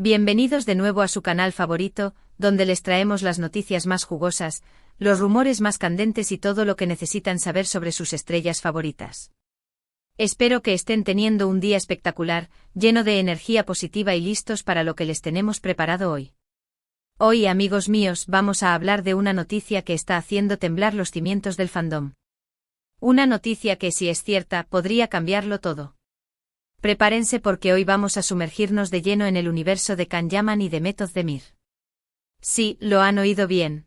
Bienvenidos de nuevo a su canal favorito, donde les traemos las noticias más jugosas, los rumores más candentes y todo lo que necesitan saber sobre sus estrellas favoritas. Espero que estén teniendo un día espectacular, lleno de energía positiva y listos para lo que les tenemos preparado hoy. Hoy, amigos míos, vamos a hablar de una noticia que está haciendo temblar los cimientos del fandom. Una noticia que, si es cierta, podría cambiarlo todo. Prepárense porque hoy vamos a sumergirnos de lleno en el universo de Kan-Yaman y Demet Özdemir. Sí, lo han oído bien.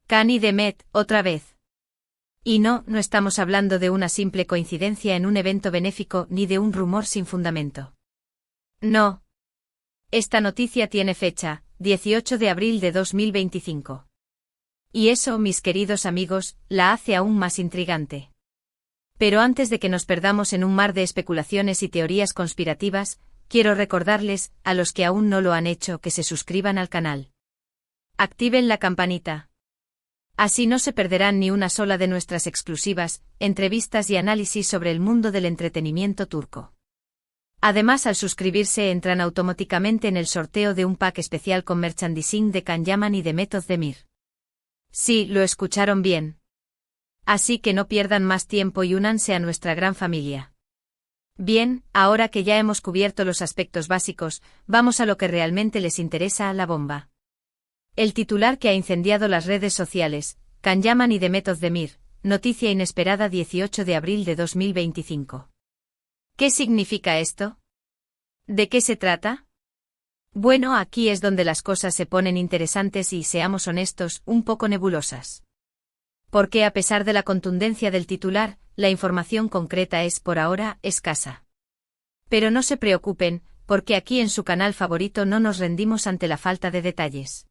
Kan y Demet, otra vez. Y no estamos hablando de una simple coincidencia en un evento benéfico ni de un rumor sin fundamento. No. Esta noticia tiene fecha, 18 de abril de 2025. Y eso, mis queridos amigos, la hace aún más intrigante. Pero antes de que nos perdamos en un mar de especulaciones y teorías conspirativas, quiero recordarles, a los que aún no lo han hecho, que se suscriban al canal. Activen la campanita. Así no se perderán ni una sola de nuestras exclusivas, entrevistas y análisis sobre el mundo del entretenimiento turco. Además, al suscribirse entran automáticamente en el sorteo de un pack especial con merchandising de Kan-Yaman y Demet Özdemir. Sí, lo escucharon bien. Así que no pierdan más tiempo y únanse a nuestra gran familia. Bien, ahora que ya hemos cubierto los aspectos básicos, vamos a lo que realmente les interesa, a la bomba. El titular que ha incendiado las redes sociales, Kan-Yaman y Demet Özdemir, noticia inesperada 18 de abril de 2025. ¿Qué significa esto? ¿De qué se trata? Bueno, aquí es donde las cosas se ponen interesantes y, seamos honestos, un poco nebulosas. Porque a pesar de la contundencia del titular, la información concreta es, por ahora, escasa. Pero no se preocupen, porque aquí en su canal favorito no nos rendimos ante la falta de detalles.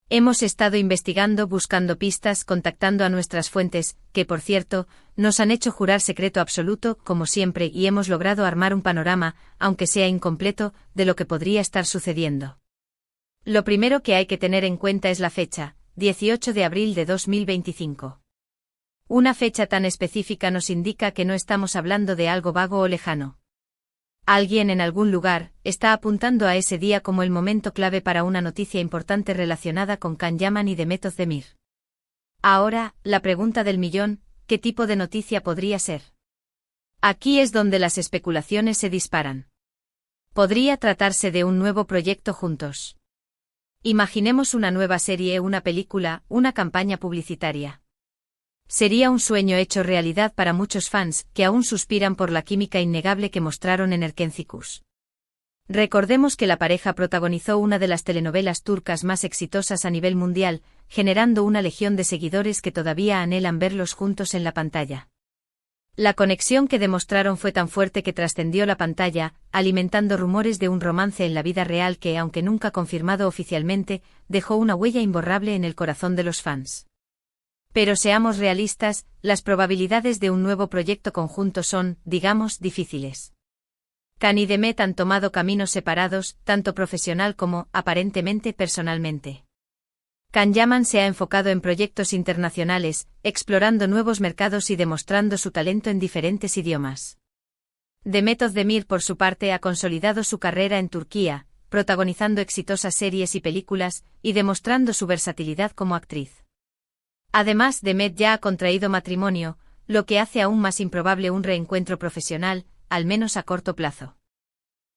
Hemos estado investigando, buscando pistas, contactando a nuestras fuentes, que por cierto, nos han hecho jurar secreto absoluto, como siempre, y hemos logrado armar un panorama, aunque sea incompleto, de lo que podría estar sucediendo. Lo primero que hay que tener en cuenta es la fecha, 18 de abril de 2025. Una fecha tan específica nos indica que no estamos hablando de algo vago o lejano. Alguien en algún lugar está apuntando a ese día como el momento clave para una noticia importante relacionada con Kan-Yaman y Demet Özdemir. Ahora, la pregunta del millón, ¿qué tipo de noticia podría ser? Aquí es donde las especulaciones se disparan. Podría tratarse de un nuevo proyecto juntos. Imaginemos una nueva serie, una película, una campaña publicitaria. Sería un sueño hecho realidad para muchos fans, que aún suspiran por la química innegable que mostraron en Erkencikus. Recordemos que la pareja protagonizó una de las telenovelas turcas más exitosas a nivel mundial, generando una legión de seguidores que todavía anhelan verlos juntos en la pantalla. La conexión que demostraron fue tan fuerte que trascendió la pantalla, alimentando rumores de un romance en la vida real que, aunque nunca confirmado oficialmente, dejó una huella imborrable en el corazón de los fans. Pero seamos realistas, las probabilidades de un nuevo proyecto conjunto son, digamos, difíciles. Kan y Demet han tomado caminos separados, tanto profesional como, aparentemente, personalmente. Kan-Yaman se ha enfocado en proyectos internacionales, explorando nuevos mercados y demostrando su talento en diferentes idiomas. Demet Özdemir, por su parte, ha consolidado su carrera en Turquía, protagonizando exitosas series y películas, y demostrando su versatilidad como actriz. Además, Demet ya ha contraído matrimonio, lo que hace aún más improbable un reencuentro profesional, al menos a corto plazo.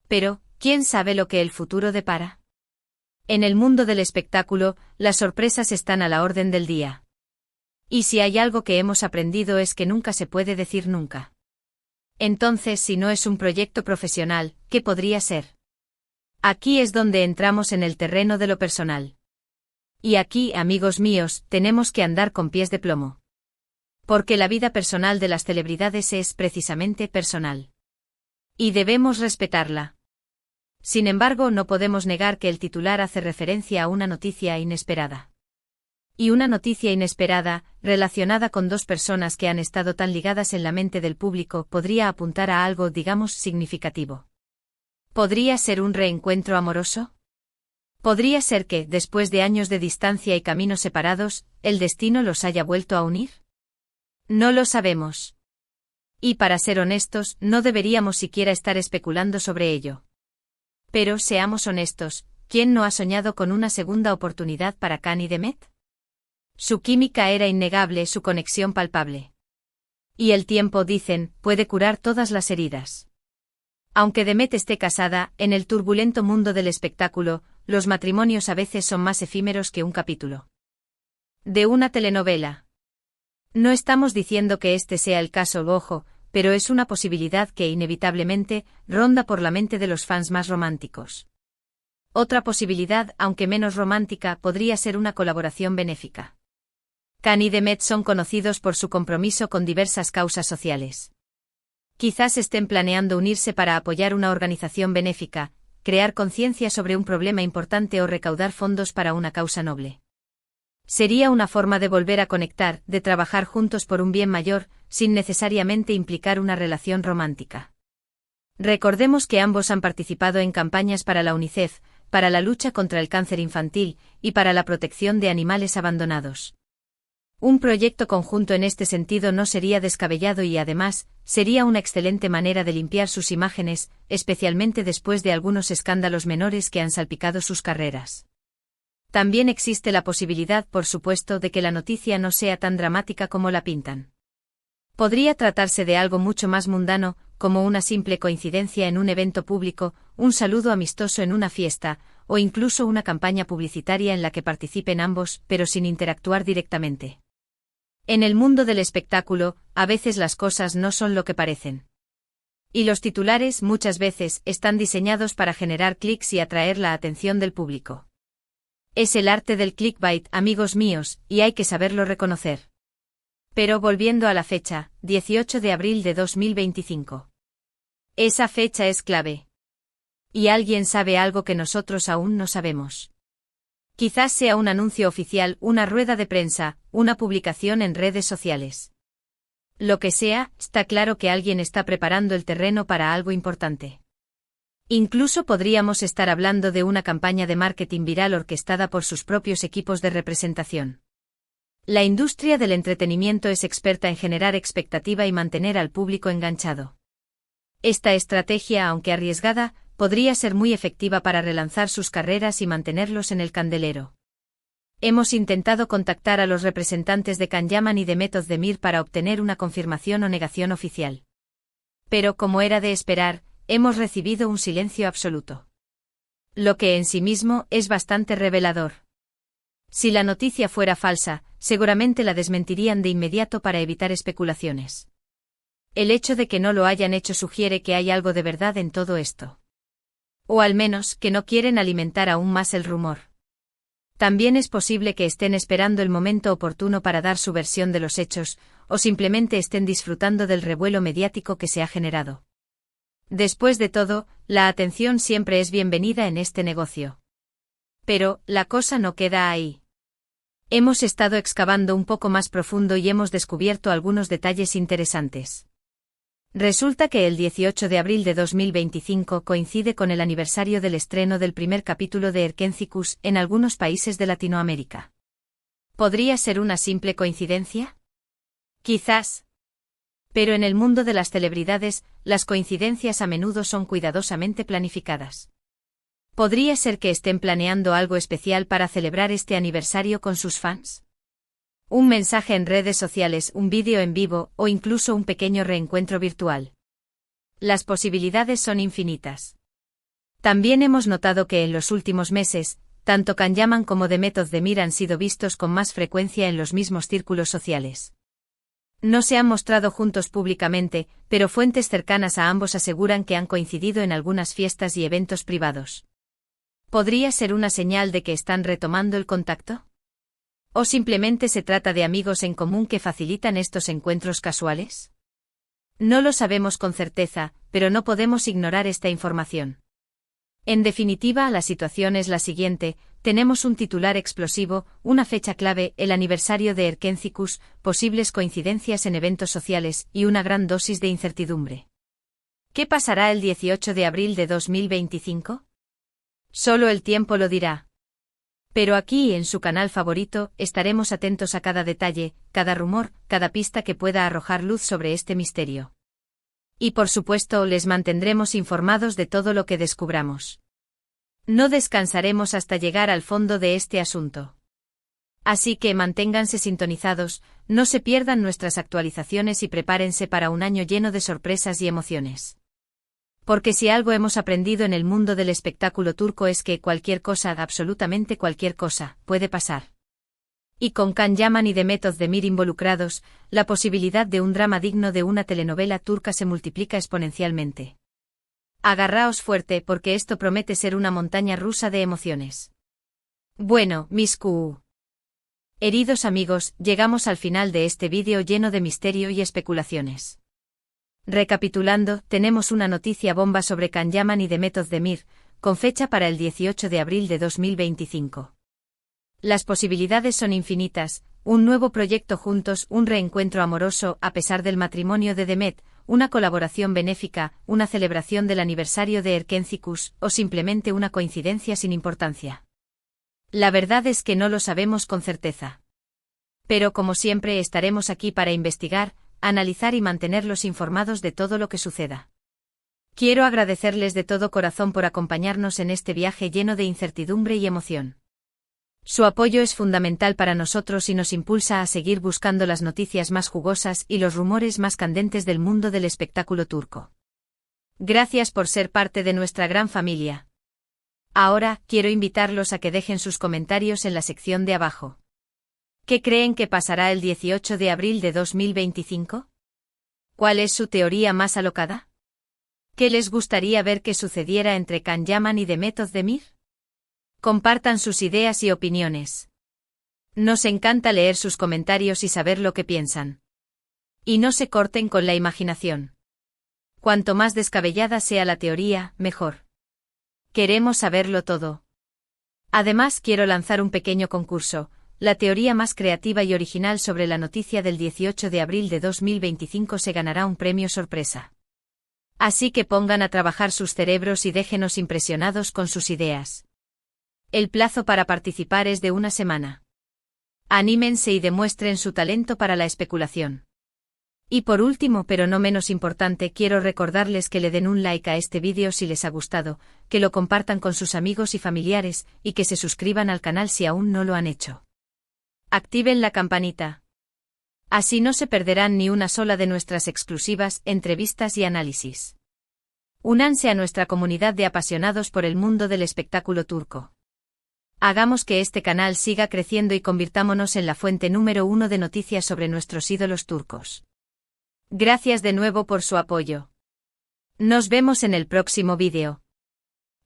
Pero, ¿quién sabe lo que el futuro depara? En el mundo del espectáculo, las sorpresas están a la orden del día. Y si hay algo que hemos aprendido es que nunca se puede decir nunca. Entonces, si no es un proyecto profesional, ¿qué podría ser? Aquí es donde entramos en el terreno de lo personal. Y aquí, amigos míos, tenemos que andar con pies de plomo. Porque la vida personal de las celebridades es precisamente personal. Y debemos respetarla. Sin embargo, no podemos negar que el titular hace referencia a una noticia inesperada. Y una noticia inesperada, relacionada con dos personas que han estado tan ligadas en la mente del público, podría apuntar a algo, digamos, significativo. ¿Podría ser un reencuentro amoroso? ¿Podría ser que, después de años de distancia y caminos separados, el destino los haya vuelto a unir? No lo sabemos. Y para ser honestos, no deberíamos siquiera estar especulando sobre ello. Pero seamos honestos, ¿quién no ha soñado con una segunda oportunidad para Khan y Demet? Su química era innegable, su conexión palpable. Y el tiempo, dicen, puede curar todas las heridas. Aunque Demet esté casada, en el turbulento mundo del espectáculo, los matrimonios a veces son más efímeros que un capítulo de una telenovela. No estamos diciendo que este sea el caso, ojo, pero es una posibilidad que inevitablemente ronda por la mente de los fans más románticos. Otra posibilidad, aunque menos romántica, podría ser una colaboración benéfica. Khan y Demet son conocidos por su compromiso con diversas causas sociales. Quizás estén planeando unirse para apoyar una organización benéfica, crear conciencia sobre un problema importante o recaudar fondos para una causa noble. Sería una forma de volver a conectar, de trabajar juntos por un bien mayor, sin necesariamente implicar una relación romántica. Recordemos que ambos han participado en campañas para la UNICEF, para la lucha contra el cáncer infantil y para la protección de animales abandonados. Un proyecto conjunto en este sentido no sería descabellado y además, sería una excelente manera de limpiar sus imágenes, especialmente después de algunos escándalos menores que han salpicado sus carreras. También existe la posibilidad, por supuesto, de que la noticia no sea tan dramática como la pintan. Podría tratarse de algo mucho más mundano, como una simple coincidencia en un evento público, un saludo amistoso en una fiesta, o incluso una campaña publicitaria en la que participen ambos, pero sin interactuar directamente. En el mundo del espectáculo, a veces las cosas no son lo que parecen. Y los titulares, muchas veces, están diseñados para generar clics y atraer la atención del público. Es el arte del clickbait, amigos míos, y hay que saberlo reconocer. Pero volviendo a la fecha, 18 de abril de 2025. Esa fecha es clave. Y alguien sabe algo que nosotros aún no sabemos. Quizás sea un anuncio oficial, una rueda de prensa, una publicación en redes sociales. Lo que sea, está claro que alguien está preparando el terreno para algo importante. Incluso podríamos estar hablando de una campaña de marketing viral orquestada por sus propios equipos de representación. La industria del entretenimiento es experta en generar expectativa y mantener al público enganchado. Esta estrategia, aunque arriesgada, podría ser muy efectiva para relanzar sus carreras y mantenerlos en el candelero. Hemos intentado contactar a los representantes de Can Yaman y de Demet Özdemir para obtener una confirmación o negación oficial. Pero, como era de esperar, hemos recibido un silencio absoluto. Lo que en sí mismo es bastante revelador. Si la noticia fuera falsa, seguramente la desmentirían de inmediato para evitar especulaciones. El hecho de que no lo hayan hecho sugiere que hay algo de verdad en todo esto. O al menos, que no quieren alimentar aún más el rumor. También es posible que estén esperando el momento oportuno para dar su versión de los hechos, o simplemente estén disfrutando del revuelo mediático que se ha generado. Después de todo, la atención siempre es bienvenida en este negocio. Pero, la cosa no queda ahí. Hemos estado excavando un poco más profundo y hemos descubierto algunos detalles interesantes. Resulta que el 18 de abril de 2025 coincide con el aniversario del estreno del primer capítulo de Erkénticos en algunos países de Latinoamérica. ¿Podría ser una simple coincidencia? Quizás. Pero en el mundo de las celebridades, las coincidencias a menudo son cuidadosamente planificadas. ¿Podría ser que estén planeando algo especial para celebrar este aniversario con sus fans? Un mensaje en redes sociales, un vídeo en vivo o incluso un pequeño reencuentro virtual. Las posibilidades son infinitas. También hemos notado que en los últimos meses, tanto Can Yaman como Demet Özdemir han sido vistos con más frecuencia en los mismos círculos sociales. No se han mostrado juntos públicamente, pero fuentes cercanas a ambos aseguran que han coincidido en algunas fiestas y eventos privados. ¿Podría ser una señal de que están retomando el contacto? ¿O simplemente se trata de amigos en común que facilitan estos encuentros casuales? No lo sabemos con certeza, pero no podemos ignorar esta información. En definitiva, la situación es la siguiente: tenemos un titular explosivo, una fecha clave, el aniversario de Erkénticos, posibles coincidencias en eventos sociales y una gran dosis de incertidumbre. ¿Qué pasará el 18 de abril de 2025? Solo el tiempo lo dirá. Pero aquí, en su canal favorito, estaremos atentos a cada detalle, cada rumor, cada pista que pueda arrojar luz sobre este misterio. Y por supuesto, les mantendremos informados de todo lo que descubramos. No descansaremos hasta llegar al fondo de este asunto. Así que manténganse sintonizados, no se pierdan nuestras actualizaciones y prepárense para un año lleno de sorpresas y emociones. Porque si algo hemos aprendido en el mundo del espectáculo turco es que cualquier cosa, absolutamente cualquier cosa, puede pasar. Y con Can Yaman y Demet Özdemir involucrados, la posibilidad de un drama digno de una telenovela turca se multiplica exponencialmente. Agarraos fuerte porque esto promete ser una montaña rusa de emociones. Bueno, mis heridos amigos, llegamos al final de este vídeo lleno de misterio y especulaciones. Recapitulando, tenemos una noticia bomba sobre Can Yaman y Demet Özdemir, con fecha para el 18 de abril de 2025. Las posibilidades son infinitas, un nuevo proyecto juntos, un reencuentro amoroso a pesar del matrimonio de Demet, una colaboración benéfica, una celebración del aniversario de Erkencikus, o simplemente una coincidencia sin importancia. La verdad es que no lo sabemos con certeza. Pero como siempre estaremos aquí para investigar, analizar y mantenerlos informados de todo lo que suceda. Quiero agradecerles de todo corazón por acompañarnos en este viaje lleno de incertidumbre y emoción. Su apoyo es fundamental para nosotros y nos impulsa a seguir buscando las noticias más jugosas y los rumores más candentes del mundo del espectáculo turco. Gracias por ser parte de nuestra gran familia. Ahora, quiero invitarlos a que dejen sus comentarios en la sección de abajo. ¿Qué creen que pasará el 18 de abril de 2025? ¿Cuál es su teoría más alocada? ¿Qué les gustaría ver que sucediera entre Can Yaman y Demet Özdemir? Compartan sus ideas y opiniones. Nos encanta leer sus comentarios y saber lo que piensan. Y no se corten con la imaginación. Cuanto más descabellada sea la teoría, mejor. Queremos saberlo todo. Además, quiero lanzar un pequeño concurso, la teoría más creativa y original sobre la noticia del 18 de abril de 2025 se ganará un premio sorpresa. Así que pongan a trabajar sus cerebros y déjenos impresionados con sus ideas. El plazo para participar es de una semana. Anímense y demuestren su talento para la especulación. Y por último, pero no menos importante, quiero recordarles que le den un like a este vídeo si les ha gustado, que lo compartan con sus amigos y familiares, y que se suscriban al canal si aún no lo han hecho. Activen la campanita. Así no se perderán ni una sola de nuestras exclusivas entrevistas y análisis. Únanse a nuestra comunidad de apasionados por el mundo del espectáculo turco. Hagamos que este canal siga creciendo y convirtámonos en la fuente número 1 de noticias sobre nuestros ídolos turcos. Gracias de nuevo por su apoyo. Nos vemos en el próximo vídeo.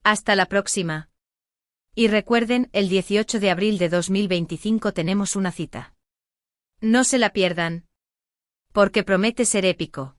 Hasta la próxima. Y recuerden, el 18 de abril de 2025 tenemos una cita. No se la pierdan. Porque promete ser épico.